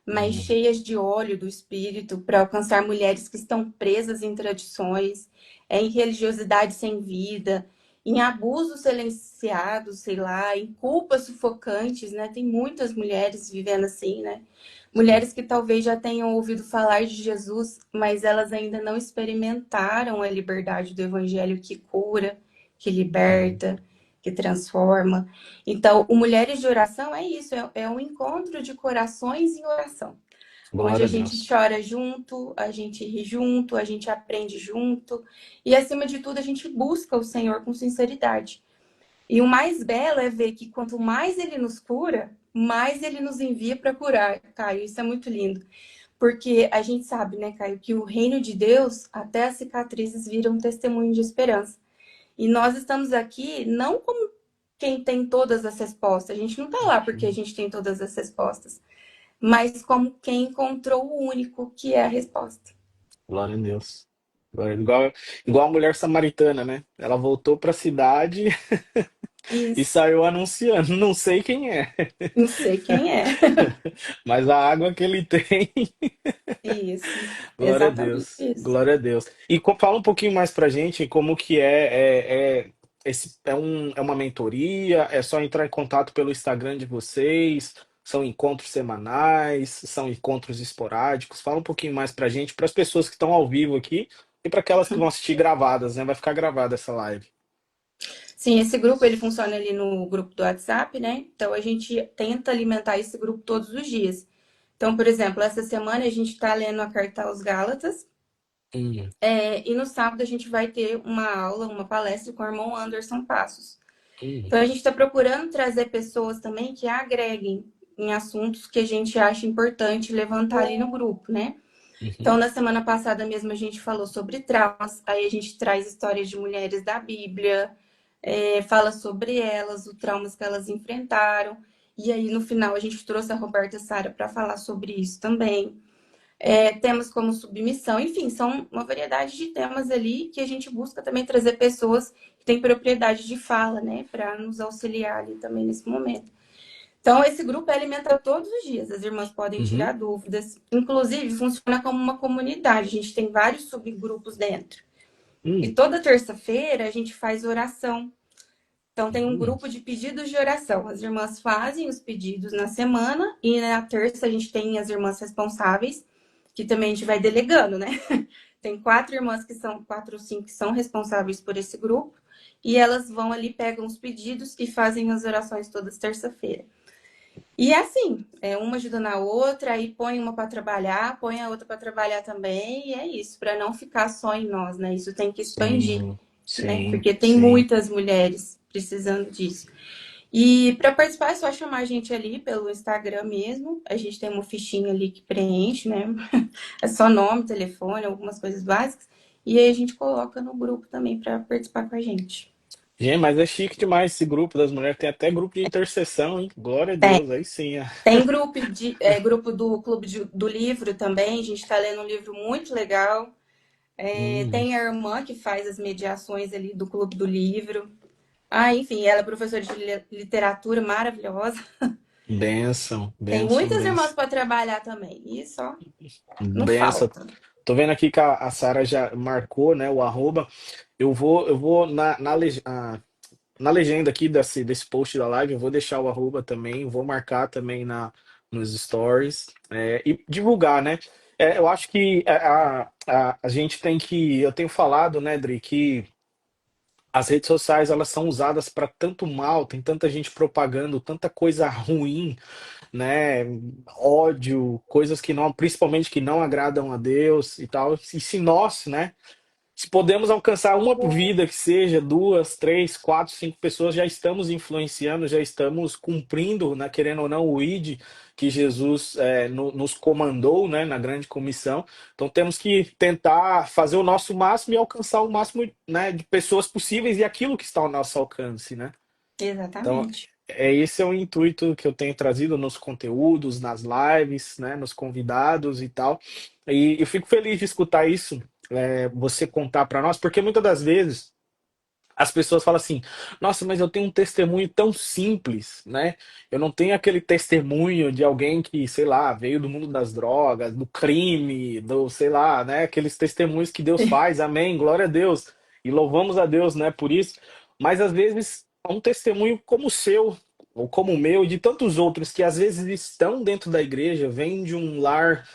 Speaker 2: mas
Speaker 1: Hum.
Speaker 2: cheias de óleo do Espírito para alcançar mulheres que estão presas em tradições, em religiosidade sem vida, em abusos silenciados, sei lá, em culpas sufocantes, né? Tem muitas mulheres vivendo assim, né?
Speaker 1: Sim.
Speaker 2: Mulheres que talvez já tenham ouvido falar de Jesus, mas elas ainda não experimentaram a liberdade do Evangelho que cura, que
Speaker 1: Amém.
Speaker 2: liberta, que transforma. Então, o Mulheres de Oração é isso, é um encontro de corações em oração, onde
Speaker 1: Glória
Speaker 2: a
Speaker 1: a
Speaker 2: gente
Speaker 1: Deus.
Speaker 2: chora junto, a gente ri junto, a gente aprende junto, e acima de tudo, a gente busca o Senhor com sinceridade. E o mais belo é ver que quanto mais ele nos cura, mais ele nos envia para curar, Caio. Isso é muito lindo. Porque a gente sabe, né, Caio, que o reino de Deus, até as cicatrizes viram um testemunho de esperança. E nós estamos aqui não como quem tem todas as respostas. A gente não está lá porque a gente tem todas as respostas, mas como quem encontrou o único que é a resposta.
Speaker 1: Glória a Deus. Igual a mulher samaritana, né? Ela voltou para a cidade e
Speaker 2: Isso.
Speaker 1: saiu anunciando. Não sei quem é,
Speaker 2: Não sei quem é.
Speaker 1: mas a água que ele tem.
Speaker 2: Isso.
Speaker 1: Glória a
Speaker 2: Exatamente
Speaker 1: Deus,
Speaker 2: isso.
Speaker 1: glória a Deus. E fala um pouquinho mais pra gente como que é uma mentoria, é só entrar em contato pelo Instagram de vocês, são encontros semanais, são encontros esporádicos. Fala um pouquinho mais pra gente, para as pessoas que estão ao vivo aqui e para aquelas que vão assistir gravadas, né? Vai ficar gravada essa live.
Speaker 2: Sim, esse grupo ele funciona ali no grupo do WhatsApp, né? Então a gente tenta alimentar esse grupo todos os dias. Então, por exemplo, essa semana a gente está lendo a carta aos Gálatas,
Speaker 1: Hum,
Speaker 2: e no sábado a gente vai ter uma aula, uma palestra com o irmão Anderson Passos.
Speaker 1: hum,
Speaker 2: Então a gente está procurando trazer pessoas também que agreguem em assuntos que a gente acha importante levantar ali no grupo, né? Então,
Speaker 1: uhum.
Speaker 2: na semana passada mesmo, a gente falou sobre traumas, aí a gente traz histórias de mulheres da Bíblia, fala sobre elas, os traumas que elas enfrentaram. E aí, no final, a gente trouxe a Roberta Sara para falar sobre isso também. Temas como submissão, enfim, são uma variedade de temas ali que a gente busca também trazer pessoas que têm propriedade de fala, né, para nos auxiliar ali também nesse momento. Então, esse grupo é alimentado todos os dias. As irmãs podem tirar
Speaker 1: Uhum.
Speaker 2: dúvidas. Inclusive, funciona como uma comunidade. A gente tem vários subgrupos dentro. E
Speaker 1: Hum,
Speaker 2: toda terça-feira a gente faz oração. Então, tem um
Speaker 1: hum.
Speaker 2: grupo de pedidos de oração. As irmãs fazem os pedidos na semana e na terça a gente tem as irmãs responsáveis, que também a gente vai delegando, né? Tem 4 irmãs que são, 4 ou 5 que são responsáveis por esse grupo. E elas vão ali, pegam os pedidos e fazem as orações todas terça-feira. E é assim, uma ajudando a outra, aí põe uma para trabalhar, põe a outra para trabalhar também, e é isso, para não ficar só em nós, né? Isso tem que expandir,
Speaker 1: Sim,
Speaker 2: né?
Speaker 1: sim,
Speaker 2: Porque tem
Speaker 1: sim.
Speaker 2: muitas mulheres precisando disso. E para participar é só chamar a gente ali pelo Instagram mesmo. A gente tem uma fichinha ali que preenche, né? É só nome, telefone, algumas coisas básicas. E aí a gente coloca no grupo também para participar com a gente.
Speaker 1: Gente, mas é chique demais esse grupo das mulheres. Tem até grupo de intercessão, hein? Glória a
Speaker 2: Tem,
Speaker 1: Deus, aí sim.
Speaker 2: tem grupo do Clube do Livro também. A gente está lendo um livro muito legal.
Speaker 1: Hum,
Speaker 2: Tem a irmã que faz as mediações ali do Clube do Livro. Ah, enfim, ela é professora de literatura maravilhosa.
Speaker 1: Bênção,
Speaker 2: Tem
Speaker 1: bênção,
Speaker 2: muitas irmãs
Speaker 1: bênção.
Speaker 2: para trabalhar também. E só não
Speaker 1: Benção.
Speaker 2: falta.
Speaker 1: Tô vendo aqui que a Sara já marcou, né, o arroba. Eu vou na legenda aqui desse post da live, eu vou deixar o arroba também, vou marcar também nos stories, e divulgar, né? Eu acho que a gente tem que, eu tenho falado, né, Dri, que as redes sociais elas são usadas para tanto mal, tem tanta gente propagando tanta coisa ruim, né? Ódio, coisas que não, principalmente que não agradam a Deus e tal. E se nós, né? Se podemos alcançar uma vida que seja, duas, três, quatro, cinco pessoas, já estamos influenciando, já estamos cumprindo, né, querendo ou não, o ID que Jesus nos comandou, né, na grande comissão. Então temos que tentar fazer o nosso máximo e alcançar o máximo, né, de pessoas possíveis e aquilo que está ao nosso alcance, né? Então,
Speaker 2: Exatamente.
Speaker 1: esse é o intuito que eu tenho trazido nos conteúdos, nas lives, né, nos convidados e tal. E eu fico feliz de escutar isso, você contar para nós, porque muitas das vezes as pessoas falam assim: nossa, mas eu tenho um testemunho tão simples, né? Eu não tenho aquele testemunho de alguém que, sei lá, veio do mundo das drogas, do crime, do, sei lá, né? Aqueles testemunhos que Deus faz, amém, glória a Deus. E louvamos a Deus, né, por isso. Mas às vezes é um testemunho como o seu, ou como o meu, e de tantos outros que às vezes estão dentro da igreja, vêm de um lar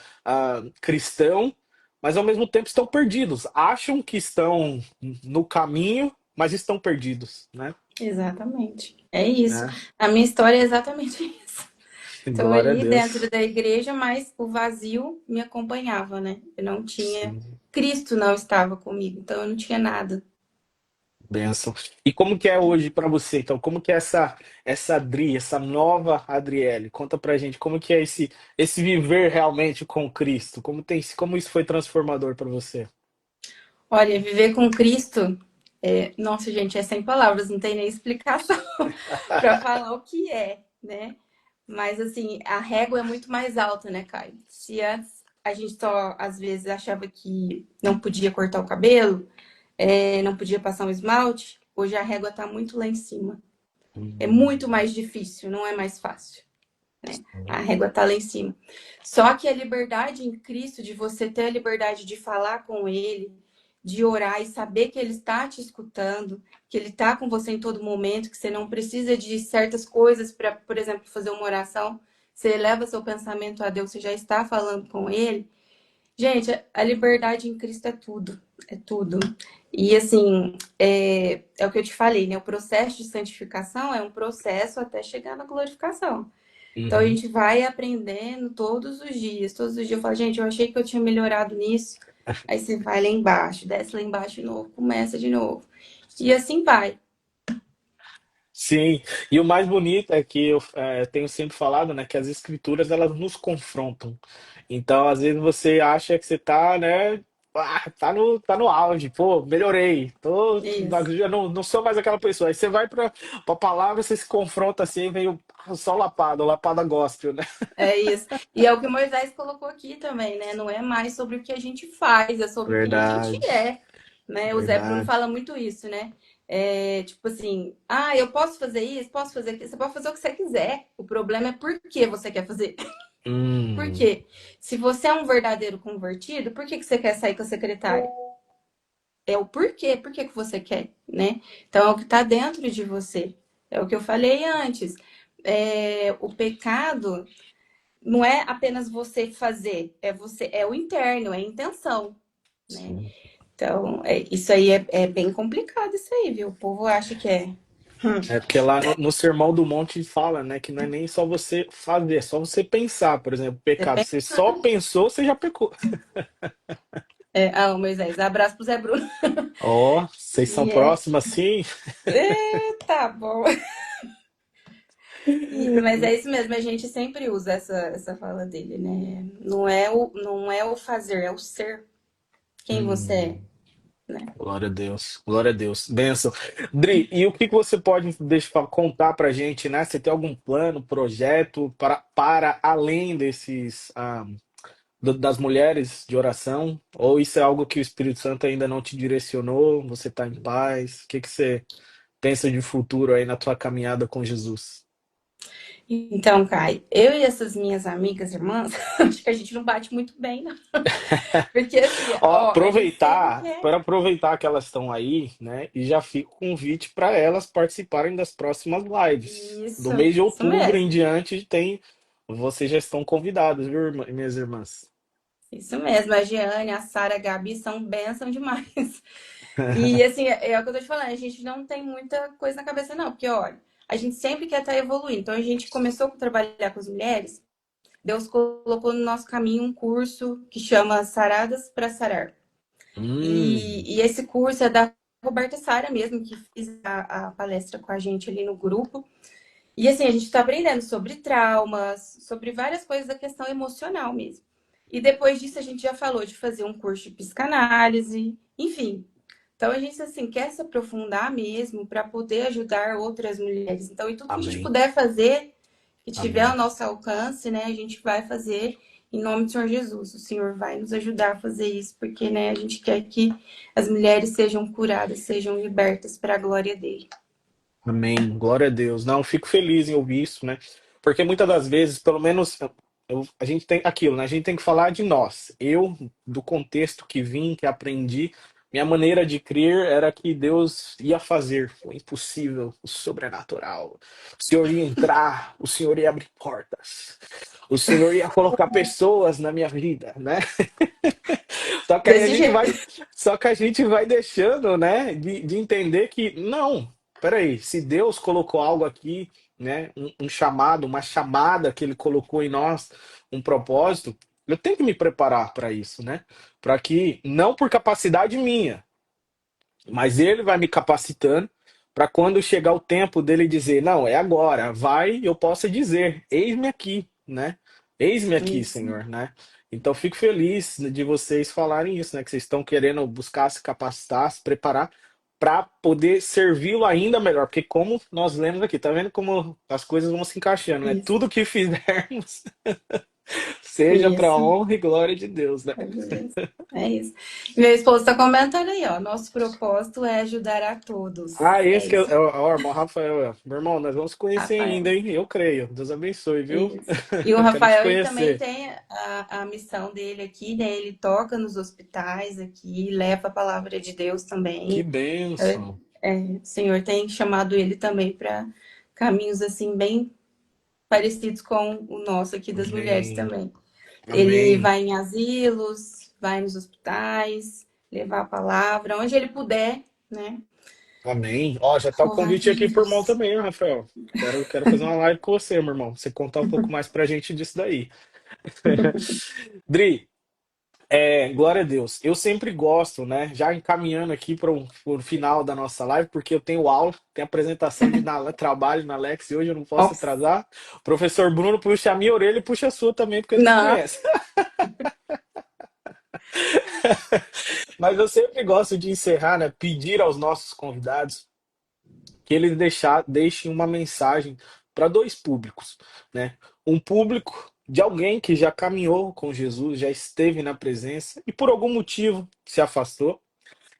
Speaker 1: cristão, mas ao mesmo tempo estão perdidos. Acham que estão no caminho, mas estão perdidos, né?
Speaker 2: Exatamente. É isso.
Speaker 1: Né?
Speaker 2: A minha história é exatamente isso. Estou
Speaker 1: Glória a
Speaker 2: ali dentro
Speaker 1: Deus.
Speaker 2: da igreja, mas o vazio me acompanhava, né? Eu não tinha.
Speaker 1: Sim.
Speaker 2: Cristo não estava comigo, então eu não tinha nada.
Speaker 1: Benção. E como que é hoje para você, então? Como que é essa Adri, essa nova Adriele? Conta pra gente como que é esse viver realmente com Cristo? Como isso foi transformador para você?
Speaker 2: Olha, viver com Cristo, nossa, gente, é sem palavras, não tem nem explicação para falar o que é, né? Mas assim, a régua é muito mais alta, né, Caio? Se antes a gente só às vezes achava que não podia cortar o cabelo, não podia passar um esmalte, hoje a régua tá muito lá em cima. É muito
Speaker 1: Hum,
Speaker 2: mais difícil, não é mais fácil, né? A régua tá lá em cima. Só que a liberdade em Cristo, de você ter a liberdade de falar com Ele, de orar e saber que Ele está te escutando, que Ele está com você em todo momento, que você não precisa de certas coisas para, por exemplo, fazer uma oração. Você eleva seu pensamento a Deus, você já está falando com Ele. Gente, a liberdade em Cristo é tudo, é tudo. E assim, é o que eu te falei, né? O processo de santificação é um processo até chegar na glorificação. Então a
Speaker 1: uhum.
Speaker 2: gente vai aprendendo todos os dias. Todos os dias eu falo, gente, eu achei que eu tinha melhorado nisso. Aí você vai lá embaixo, desce lá embaixo de novo, começa de novo. E assim vai.
Speaker 1: Sim, e o mais bonito é que eu tenho sempre falado, né, que as escrituras elas nos confrontam. Então, às vezes você acha que você tá, né, tá no auge, pô, melhorei,
Speaker 2: Isso.
Speaker 1: já não sou mais aquela pessoa. Aí você vai pra palavra, você se confronta assim, veio só lapada gospel, né?
Speaker 2: É isso. E é o que Moisés colocou aqui também, né? Não é mais sobre o que a gente faz, é sobre quem a gente
Speaker 1: Verdade,
Speaker 2: é, né? O Zé Bruno
Speaker 1: verdade.
Speaker 2: fala muito isso, né? Tipo assim, eu posso fazer isso, posso fazer aquilo, você pode fazer o que você quiser. O problema é por que você quer fazer. Por
Speaker 1: Hum,
Speaker 2: quê? Se você é um verdadeiro convertido, por que você quer sair com a secretária? É o porquê, por que você quer, né? Então é o que está dentro de você. É o que eu falei antes. O pecado não é apenas você fazer, é o interno, é a intenção, né?
Speaker 1: sim.
Speaker 2: Então, isso aí é bem complicado isso aí, viu? O povo acha que é.
Speaker 1: É porque lá no Sermão do Monte fala, né, que não é nem só você fazer, é só você pensar, por exemplo,
Speaker 2: Você
Speaker 1: pecado.
Speaker 2: pensa,
Speaker 1: Você só pensou, você já pecou.
Speaker 2: Moisés, abraço pro Zé Bruno.
Speaker 1: Ó, vocês são
Speaker 2: E é,
Speaker 1: próximos assim?
Speaker 2: tá bom. Mas é isso mesmo, a gente sempre usa essa fala dele, né? Não é o fazer, é o ser quem você é,
Speaker 1: Hum,
Speaker 2: né?
Speaker 1: glória a Deus, glória a Deus. Bênção. Dri, e o que que você pode contar pra gente, né? Você tem algum plano, projeto para além desses, das mulheres de oração? Ou isso é algo que o Espírito Santo ainda não te direcionou? Você tá em paz? O que que você pensa de futuro aí na tua caminhada com Jesus?
Speaker 2: Então, Kai, eu e essas minhas amigas, irmãs, acho que a gente não bate muito bem, não. Porque assim,
Speaker 1: Ó,
Speaker 2: ó, a gente sempre quer.
Speaker 1: para aproveitar que elas estão aí, né? E já fica o convite para elas participarem das próximas lives. Do
Speaker 2: Isso,
Speaker 1: mês de
Speaker 2: isso
Speaker 1: outubro em
Speaker 2: mesmo.
Speaker 1: diante vocês já estão convidadas, viu, minhas irmãs?
Speaker 2: Isso mesmo. A Giane, a Sara, a Gabi são bênção demais. E assim, é o que eu tô te falando, a gente não tem muita coisa na cabeça, não, porque olha, a gente sempre quer estar evoluindo. Então a gente começou a trabalhar com as mulheres, Deus colocou no nosso caminho um curso que chama Saradas para Sarar.
Speaker 1: Hum,
Speaker 2: E esse curso é da Roberta Sara mesmo, que fez a palestra com a gente ali no grupo. E assim, a gente está aprendendo sobre traumas, sobre várias coisas da questão emocional mesmo. E depois disso, a gente já falou de fazer um curso de psicanálise, enfim. Então, a gente, assim, quer se aprofundar mesmo para poder ajudar outras mulheres. Então, e tudo que a gente
Speaker 1: amém,
Speaker 2: puder fazer, que tiver ao
Speaker 1: amém.
Speaker 2: nosso alcance, né, a gente vai fazer em nome do Senhor Jesus. O Senhor vai nos ajudar a fazer isso, porque, né, a gente quer que as mulheres sejam curadas, sejam libertas para a glória dele.
Speaker 1: Amém, glória a Deus. Não, fico feliz em ouvir isso, né? Porque muitas das vezes, pelo menos, a gente tem aquilo, né? A gente tem que falar de nós. Eu, do contexto que vim, que aprendi, minha maneira de crer era que Deus ia fazer o impossível, o sobrenatural. O Senhor ia entrar, o Senhor ia abrir portas, o Senhor ia colocar pessoas na minha vida, né? Só que aí a
Speaker 2: Desse
Speaker 1: gente
Speaker 2: jeito.
Speaker 1: vai, só que a gente vai deixando, né, de entender que não, peraí, se Deus colocou algo aqui, né, um chamado, uma chamada que Ele colocou em nós, um propósito, eu tenho que me preparar para isso, né, para que não por capacidade minha, Mas ele vai me capacitando para quando chegar o tempo dele dizer, não, é agora, vai, eu possa dizer, eis-me aqui, né? Eis-me aqui,
Speaker 2: Isso,
Speaker 1: Senhor, né? Então fico feliz de vocês falarem isso, né? Que vocês estão querendo buscar se capacitar, se preparar para poder servi-lo ainda melhor, porque como nós lemos aqui, tá vendo como as coisas vão se encaixando, né?
Speaker 2: isso,
Speaker 1: Tudo que fizermos seja para a
Speaker 2: isso.
Speaker 1: honra e glória de Deus, né?
Speaker 2: É isso. Meu esposo está comentando aí, ó. Nosso propósito é ajudar a todos.
Speaker 1: Ah,
Speaker 2: É
Speaker 1: esse que é,
Speaker 2: isso,
Speaker 1: o irmão Rafael. Meu irmão, nós vamos se conhecer ainda,
Speaker 2: Rafael.
Speaker 1: hein? Eu creio. Deus abençoe, viu?
Speaker 2: Isso. E o
Speaker 1: Quero te
Speaker 2: Rafael, ele também
Speaker 1: conhecer.
Speaker 2: tem a missão dele aqui, né? Ele toca nos hospitais aqui, leva a palavra de Deus
Speaker 1: Que
Speaker 2: também.
Speaker 1: bênção.
Speaker 2: O Senhor tem chamado ele também para caminhos assim bem parecidos com o nosso aqui das mulheres
Speaker 1: Amém.
Speaker 2: também. Ele
Speaker 1: Amém.
Speaker 2: vai em asilos, vai nos hospitais, levar a palavra, onde ele puder, né?
Speaker 1: Amém. Ó, já tá o
Speaker 2: Louvar a
Speaker 1: convite aqui pro irmão
Speaker 2: Deus.
Speaker 1: também, Rafael. Quero fazer uma live com você, meu irmão. Você contar um pouco mais pra gente disso daí. Dri, glória a Deus. Eu sempre gosto, né? Já encaminhando aqui para o final da nossa live, porque eu tenho aula, tenho apresentação trabalho na Alex e hoje eu não posso
Speaker 2: Nossa,
Speaker 1: atrasar. O professor Bruno puxa a minha orelha e puxa a sua também, porque ele te
Speaker 2: não,
Speaker 1: conhece. Mas eu sempre gosto de encerrar, né? Pedir aos nossos convidados que eles deixem uma mensagem para dois públicos, né? Um público de alguém que já caminhou com Jesus, já esteve na presença e por algum motivo se afastou.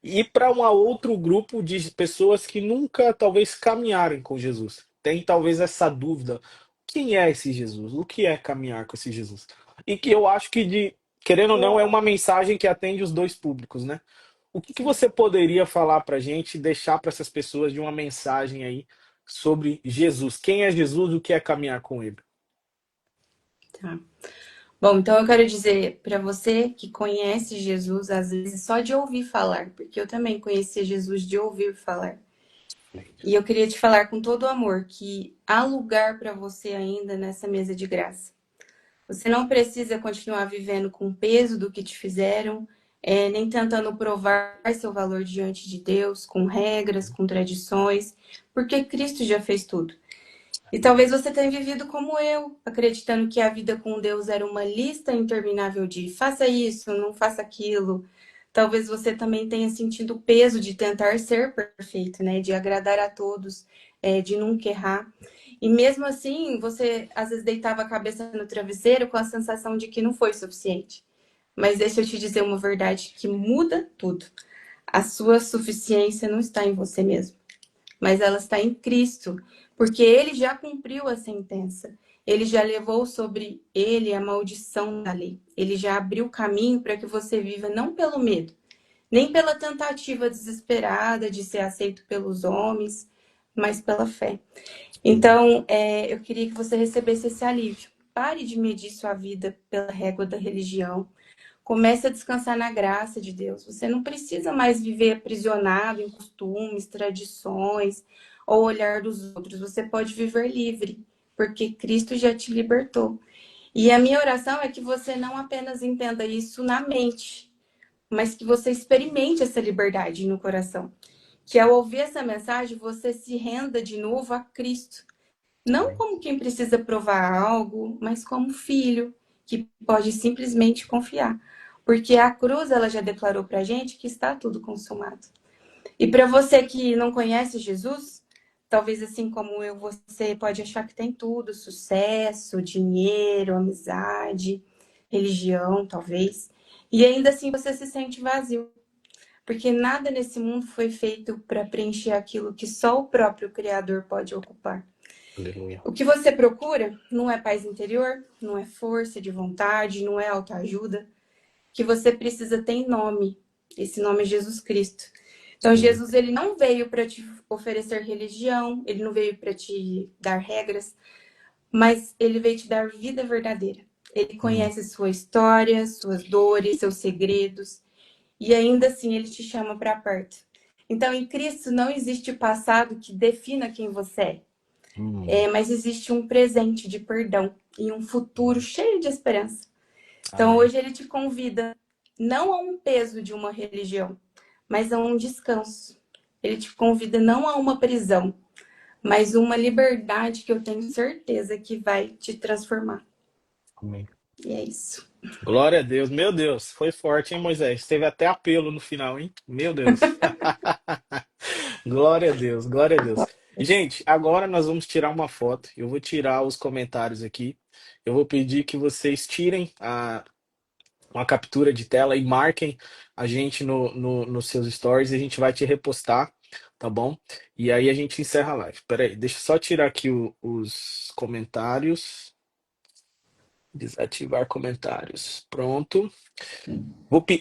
Speaker 1: E para um outro grupo de pessoas que nunca talvez caminharam com Jesus. Tem talvez essa dúvida: quem é esse Jesus? O que é caminhar com esse Jesus? E que eu acho que, querendo ou não, é uma mensagem que atende os dois públicos, né? O que você poderia falar para a gente, deixar para essas pessoas de uma mensagem aí sobre Jesus? Quem é Jesus e o que é caminhar com ele?
Speaker 2: tá. Bom, então eu quero dizer para você que conhece Jesus, às vezes só de ouvir falar, porque eu também conhecia Jesus de ouvir falar. E eu queria te falar com todo o amor que há lugar para você ainda nessa mesa de graça. Você não precisa continuar vivendo com o peso do que te fizeram, nem tentando provar seu valor diante de Deus, com regras, com tradições, porque Cristo já fez tudo. E talvez você tenha vivido como eu, acreditando que a vida com Deus era uma lista interminável de faça isso, não faça aquilo. Talvez você também tenha sentido o peso de tentar ser perfeito, né? De agradar a todos, de nunca errar. E mesmo assim, você às vezes deitava a cabeça no travesseiro com a sensação de que não foi suficiente. Mas deixa eu te dizer uma verdade que muda tudo. A sua suficiência não está em você mesmo, mas ela está em Cristo, porque ele já cumpriu a sentença. Ele já levou sobre ele a maldição da lei. Ele já abriu caminho para que você viva não pelo medo, nem pela tentativa desesperada de ser aceito pelos homens, mas pela fé. Então, eu queria que você recebesse esse alívio. Pare de medir sua vida pela régua da religião. Comece a descansar na graça de Deus. Você não precisa mais viver aprisionado em costumes, tradições ou olhar dos outros. Você pode viver livre, porque Cristo já te libertou. E a minha oração é que você não apenas entenda isso na mente, mas que você experimente essa liberdade no coração. Que ao ouvir essa mensagem, você se renda de novo a Cristo. Não como quem precisa provar algo, mas como filho, que pode simplesmente confiar. Porque a cruz, ela já declarou pra gente que está tudo consumado. E para você que não conhece Jesus, talvez assim como eu, você pode achar que tem tudo, sucesso, dinheiro, amizade, religião, talvez. E ainda assim você se sente vazio, porque nada nesse mundo foi feito para preencher aquilo que só o próprio Criador pode ocupar.
Speaker 1: Aleluia.
Speaker 2: O que você procura não é paz interior, não é força de vontade, não é autoajuda. O que você precisa tem nome. Esse nome é Jesus Cristo. Então,
Speaker 1: Sim.
Speaker 2: Jesus, ele não veio para te oferecer religião, ele não veio para te dar regras, mas ele veio te dar vida verdadeira. Ele
Speaker 1: Hum.
Speaker 2: conhece sua história, suas dores, seus segredos, e ainda assim ele te chama para perto. Então, em Cristo não existe passado que defina quem você é.
Speaker 1: Hum.
Speaker 2: Mas existe um presente de perdão e um futuro cheio de esperança. Então,
Speaker 1: Amém.
Speaker 2: hoje ele te convida não a um peso de uma religião, mas a um descanso. Ele te convida não a uma prisão, mas uma liberdade que eu tenho certeza que vai te transformar.
Speaker 1: Amém.
Speaker 2: E é isso.
Speaker 1: Glória a Deus. Meu Deus, foi forte, hein, Moisés? Teve até apelo no final, hein? Meu Deus. Glória a Deus, glória a Deus. Gente, agora nós vamos tirar uma foto. Eu vou tirar os comentários aqui. Eu vou pedir que vocês tirem uma captura de tela e marquem a gente nos seus stories e a gente vai te repostar, tá bom? E aí a gente encerra a live. Pera aí, deixa eu só tirar aqui os comentários. Desativar comentários. Pronto.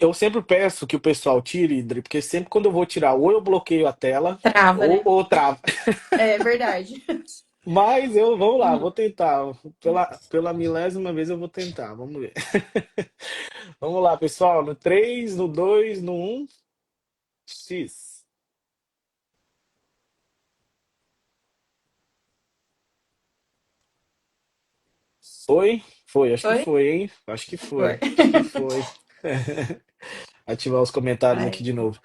Speaker 1: Eu sempre peço que o pessoal tire, Idri, porque sempre quando eu vou tirar, ou eu bloqueio a tela,
Speaker 2: Trava,
Speaker 1: ou,
Speaker 2: né?
Speaker 1: ou trava.
Speaker 2: É verdade.
Speaker 1: Mas vamos lá, vou tentar. Pela milésima vez eu vou tentar. Vamos ver. Vamos lá, pessoal. No 3, no 2, no 1. X. Foi? Foi, acho que
Speaker 2: Oi?
Speaker 1: foi, hein? Acho que
Speaker 2: Foi.
Speaker 1: foi. Acho que foi. Ativar os comentários aqui
Speaker 2: Ai,
Speaker 1: de novo.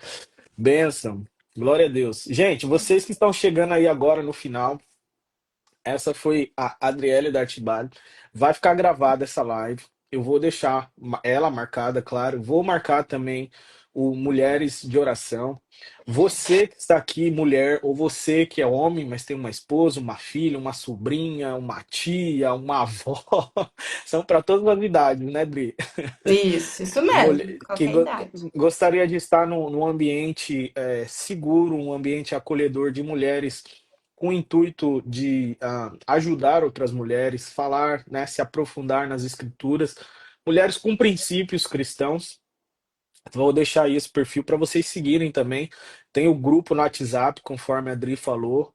Speaker 1: Benção. Glória a Deus. Gente, vocês que estão chegando aí agora no final, essa foi a Adriele da Artibalho. Vai ficar gravada essa live. Eu vou deixar ela marcada, claro. Vou marcar também o Mulheres de Oração. Você que está aqui, mulher, ou você que é homem, mas tem uma esposa, uma filha, uma sobrinha, uma tia, uma avó, são para todas as idades, né, Dri?
Speaker 2: isso mesmo.
Speaker 1: Que
Speaker 2: Qualquer idade.
Speaker 1: gostaria de estar num ambiente seguro, um ambiente acolhedor de mulheres com o intuito de ajudar outras mulheres, falar, né, se aprofundar nas escrituras, mulheres com princípios cristãos. Vou deixar aí esse perfil para vocês seguirem também. Tem o grupo no WhatsApp, conforme a Adri falou,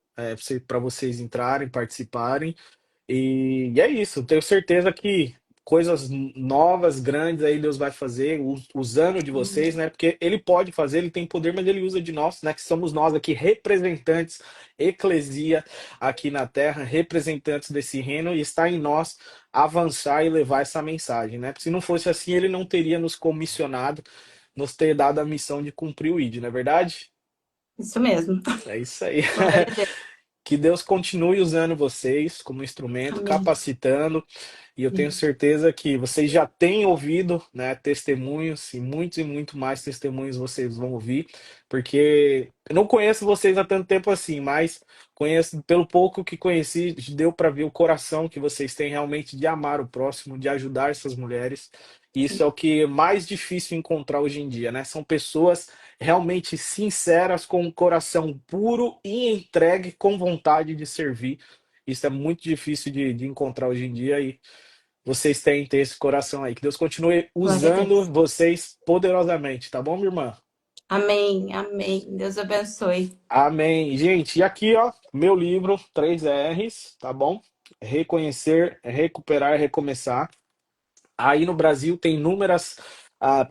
Speaker 1: para vocês entrarem, participarem. E é isso, tenho certeza que coisas novas, grandes aí Deus vai fazer, usando de vocês, né? Porque Ele pode fazer, Ele tem poder, mas Ele usa de nós, né? Que somos nós aqui, representantes, eclesia aqui na terra, representantes desse reino, e está em nós avançar e levar essa mensagem, né? Porque se não fosse assim, Ele não teria nos comissionado, nos ter dado a missão de cumprir o ID, não é verdade?
Speaker 2: Isso mesmo.
Speaker 1: É isso aí.
Speaker 2: Glória a Deus.
Speaker 1: Que Deus continue usando vocês como instrumento,
Speaker 2: Amém.
Speaker 1: capacitando, e eu tenho certeza que vocês já têm ouvido, né, testemunhos, e muitos e muito mais testemunhos vocês vão ouvir, porque eu não conheço vocês há tanto tempo assim, mas conheço, pelo pouco que conheci, deu para ver o coração que vocês têm realmente de amar o próximo, de ajudar essas mulheres. E isso é o que é mais difícil encontrar hoje em dia, né? São pessoas realmente sinceras, com um coração puro e entregue com vontade de servir. Isso é muito difícil de encontrar hoje em dia e vocês têm que ter esse coração aí. Que Deus continue
Speaker 2: Glória a
Speaker 1: usando
Speaker 2: Deus.
Speaker 1: vocês poderosamente, tá bom, minha irmã?
Speaker 2: Amém. Amém. Deus abençoe.
Speaker 1: Amém. Gente, e aqui, ó, meu livro, 3 R's, tá bom? Reconhecer, recuperar, recomeçar. Aí no Brasil tem inúmeras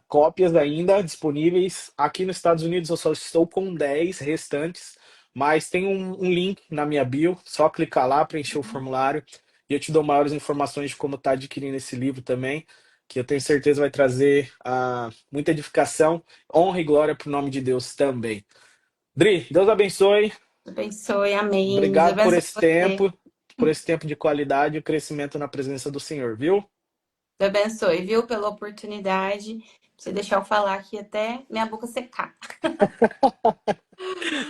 Speaker 1: cópias ainda disponíveis. Aqui nos Estados Unidos eu só estou com 10 restantes, mas tem um link na minha bio, só clicar lá, preencher o formulário e eu te dou maiores informações de como está adquirindo esse livro também, que eu tenho certeza vai trazer muita edificação, honra e glória para o nome de Deus também. Dri, Deus abençoe.
Speaker 2: Deus abençoe. Amém. Deus
Speaker 1: Obrigado
Speaker 2: abençoe você.
Speaker 1: por esse tempo de qualidade e o crescimento na presença do Senhor, viu?
Speaker 2: Deus abençoe, viu? Pela oportunidade. Você deixar eu falar aqui até minha boca secar.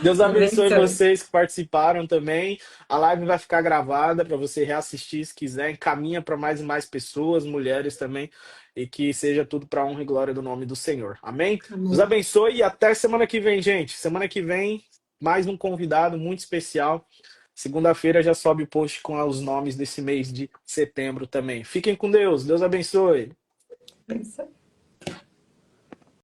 Speaker 1: Deus
Speaker 2: Deus
Speaker 1: abençoe
Speaker 2: abençoe.
Speaker 1: vocês que participaram também. A live vai ficar gravada para você reassistir se quiser. Encaminha para mais e mais pessoas, mulheres também, e que seja tudo para honra e glória do nome do Senhor. Amém? Deus
Speaker 2: Amém.
Speaker 1: abençoe e até semana que vem, gente. Semana que vem, mais um convidado muito especial. Segunda-feira já sobe o post com os nomes desse mês de setembro também. Fiquem com Deus. Deus abençoe.
Speaker 2: Abençoe.